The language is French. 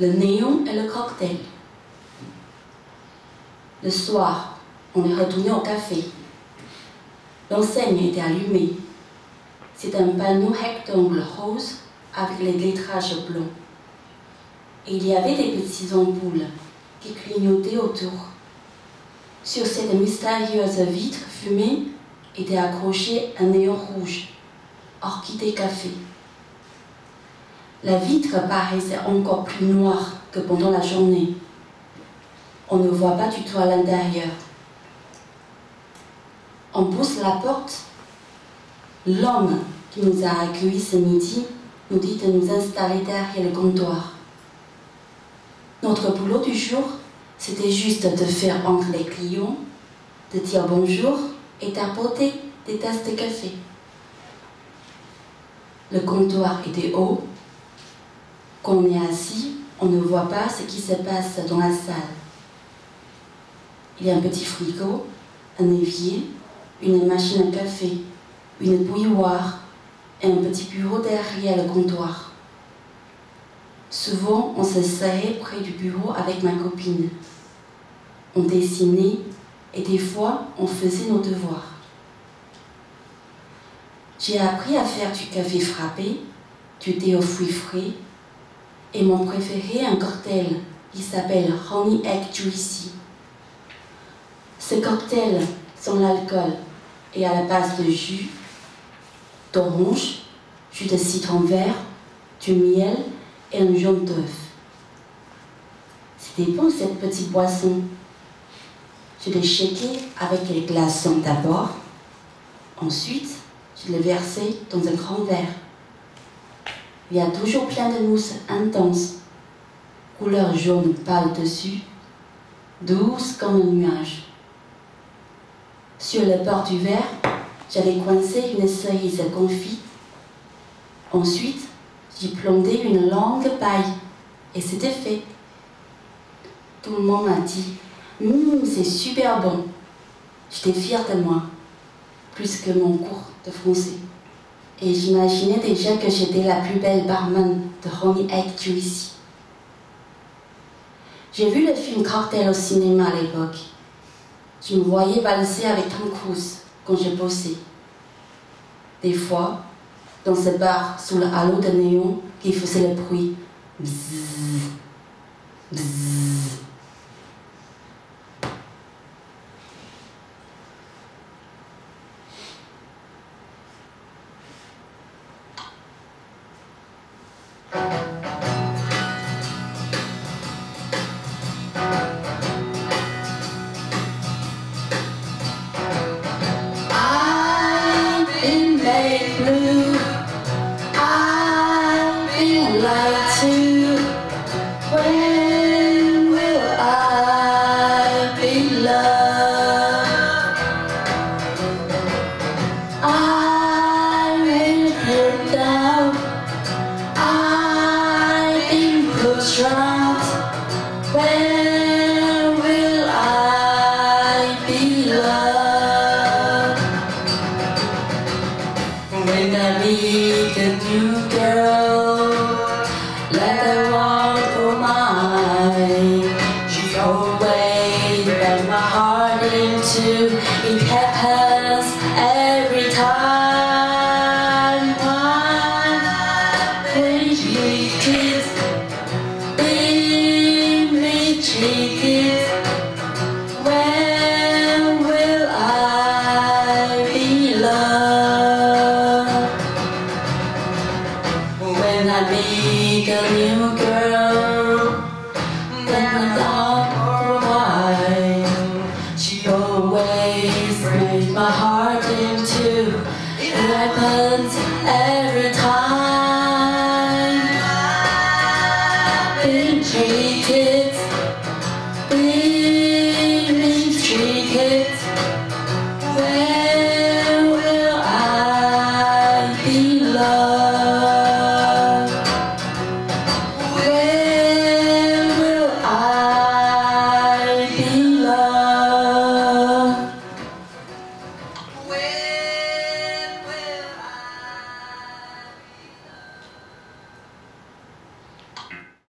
le néon et le cocktail. Le soir, on est retourné au café. L'enseigne était allumée. C'est un panneau rectangle rose avec les lettrages blancs. Et il y avait des petites ampoules qui clignotaient autour. Sur cette mystérieuse vitre fumée était accroché un néon rouge, Orchidée Café. La vitre paraissait encore plus noire que pendant la journée. On ne voit pas du tout à l'intérieur. On pousse la porte. L'homme qui nous a accueillis ce midi nous dit de nous installer derrière le comptoir. Notre boulot du jour, c'était juste de faire entrer les clients, de dire bonjour et d'apporter des tasses de café. Le comptoir était haut. Quand on est assis, on ne voit pas ce qui se passe dans la salle. Il y a un petit frigo, un évier, une machine à café, une bouilloire et un petit bureau derrière le comptoir. Souvent, on se serrait près du bureau avec ma copine. On dessinait et des fois, on faisait nos devoirs. J'ai appris à faire du café frappé, du thé aux fruits frais et mon préféré, un cocktail qui s'appelle Honey Egg Juicy. Ce cocktail, sans l'alcool, est à la base de jus d'orange, jus de citron vert, du miel et un jaune d'œuf. C'était bon cette petite boisson. Je l'ai shaké avec les glaçons d'abord. Ensuite, je l'ai versé dans un grand verre. Il y a toujours plein de mousse intense, couleur jaune pâle dessus, douce comme un nuage. Sur le bord du verre, j'avais coincé une cerise confite. Ensuite, j'y planté une longue paille et c'était fait. Tout le monde m'a dit « c'est super bon ». J'étais fière de moi, plus que mon cours de français. Et j'imaginais déjà que j'étais la plus belle barman de Honey Egg Juicy. J'ai vu le film Cocktail au cinéma à l'époque. Je me voyais valser avec Tom Cruise quand je bossais. Des fois, dans ce bar sous le halo de néon qui faisait le bruit. Bzzz, bzzz. Blue, I've been lied to. When will I be loved? I've been hurt down. I've been pushed round. When will I be loved? When I meet a new girl, let her walk oh my. She always bends my heart into. It happens every time. When she kiss, me cheeky. When will I be loved? When I meet a new girl, then I don't know why. She always makes my heart in two. It happens every